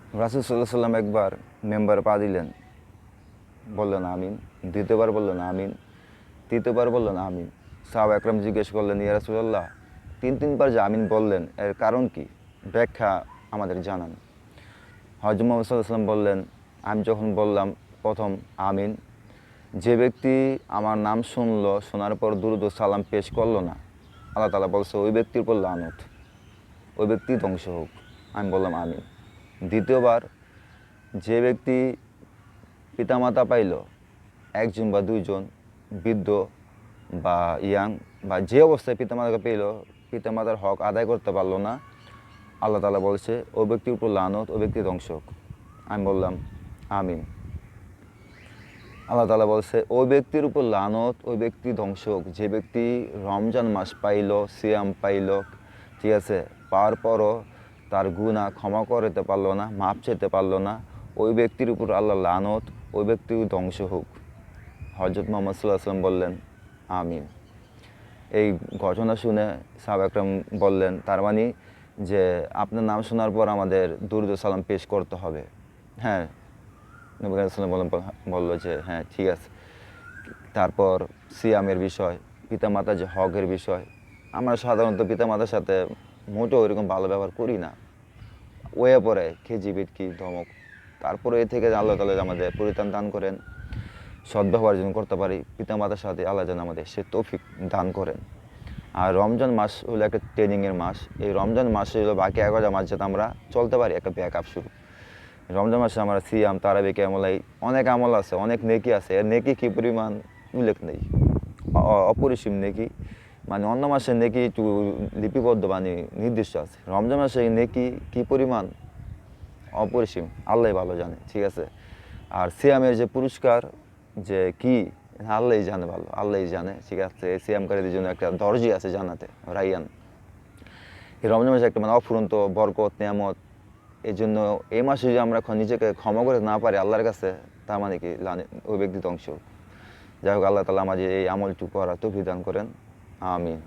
রাসূল সাল্লাল্লাহু আলাইহি সাল্লাম একবার মেম্বারে পা দিলেন, বললেন আমিন। দ্বিতীয়বার বললেন আমিন। তৃতীয়বার বললেন আমিন। সাহাবা একরাম জিজ্ঞেস করলেন, ইয়া রাসূলাল্লাহ, তিনবার যে আমিন বললেন এর কারণ কি? ব্যাখ্যা আমাদের জানান। হযরত মুহাম্মদ সাল্লাল্লাহু আলাইহি ওয়াসাল্লাম বললেন, আমি যখন বললাম প্রথম আমিন, যে ব্যক্তি আমার নাম শুনলো, শোনার পর দুরূদ ও সালাম পেশ করলো না, আল্লাহ তাআলা বলছে ওই ব্যক্তির উপর লানত, ওই ব্যক্তি ধ্বংস হোক। আমি বললাম আমিন। দ্বিতীয়বার, যে ব্যক্তি পিতামাতা পাইল, একজন বা দুইজন, বৃদ্ধ বা ইয়াং, বা যে অবস্থায় পিতামাতাকে পেল, পিতামাতার হক আদায় করতে পারলো না, আল্লাহ তাআলা বলছে ওই ব্যক্তির উপর লানত, ওই ব্যক্তি ধ্বংস হোক। আমি বললাম আমিন। আল্লাহ তাআলা বলছে ওই ব্যক্তির উপর লানত, ওই ব্যক্তি ধ্বংস হোক যে ব্যক্তি রমজান মাস পাইল, সিয়াম পাইল, ঠিক আছে, পাওয়ার পরও তার গুনাহ ক্ষমা করতে পারলো না, মাপ চাইতে পারলো না, ওই ব্যক্তির উপর আল্লাহ লানত, ওই ব্যক্তি ধ্বংস হোক। হযরত মুহাম্মদ সাল্লাল্লাহু আলাইহি ওয়াসাল্লাম বললেন আমিন। এই ঘটনা শুনে সাহাবা একরাম বললেন, তার মানে যে আপনার নাম শোনার পর আমাদের দুরূদ ও সালাম পেশ করতে হবে। হ্যাঁ, নবী কারীম সাল্লাল্লাহু আলাইহি ওয়াসাল্লাম বলল যে হ্যাঁ ঠিক আছে। তারপর সিয়ামের বিষয়, পিতামাতার যে হকের বিষয়, আমরা সাধারণত পিতামাতার সাথে মোটেও এরকম ভালো ব্যবহার করি না, ওয়ে পরে খেজি বিটকি ধমক। তারপরে এ থেকে আল্লাহ তাআলা আমাদের পরিত্রাণ দান করেন, সদ্ব্যবহার যেন করতে পারি পিতামাতার সাথে, আল্লাহ যেন আমাদের সে তৌফিক দান করেন। আর রমজান মাস হলো একটা ট্রেনিংয়ের মাস। এই রমজান মাসে হলো বাকি 11টা মাস যাতে আমরা চলতে পারি, একটা ব্যাকআপ শুরু। রমজান মাসে আমরা সিয়াম, তারাবি, কিয়ামুল লাইল, অনেক আমল আছে, অনেক নেকি আছে। এর নেকি কী পরিমাণ উল্লেখ নেই, অপরিসীম নেকি। মানে অন্য মাসের নেকি একটু লিপিবদ্ধ, মানে নির্দিষ্ট আছে। রমজান মাসে নেকি কী পরিমাণ অপরিসীম, আল্লাহ ভালো জানে, ঠিক আছে। আর সিয়ামের যে পুরস্কার যে কি, আল্লাহই জানে, ভালো আল্লাহই জানে, ঠিক আছে। এই সিয়ামকারীদের জন্য একটা দরজা আছে জান্নাতে, রাইয়ান। এই রমজান মাসে একটা মানে অফুরন্ত বরকত, নিয়ামত। এই জন্য এই মাসে যদি আমরা নিজেকে ক্ষমা করে না পারি আল্লাহর কাছে, তার মানে কি ওই ব্যক্তি ধ্বংস। যাই হোক, আল্লাহ তাআলা আমাদের এই আমলটুকু করার তৌফিক দান করেন। আমিন।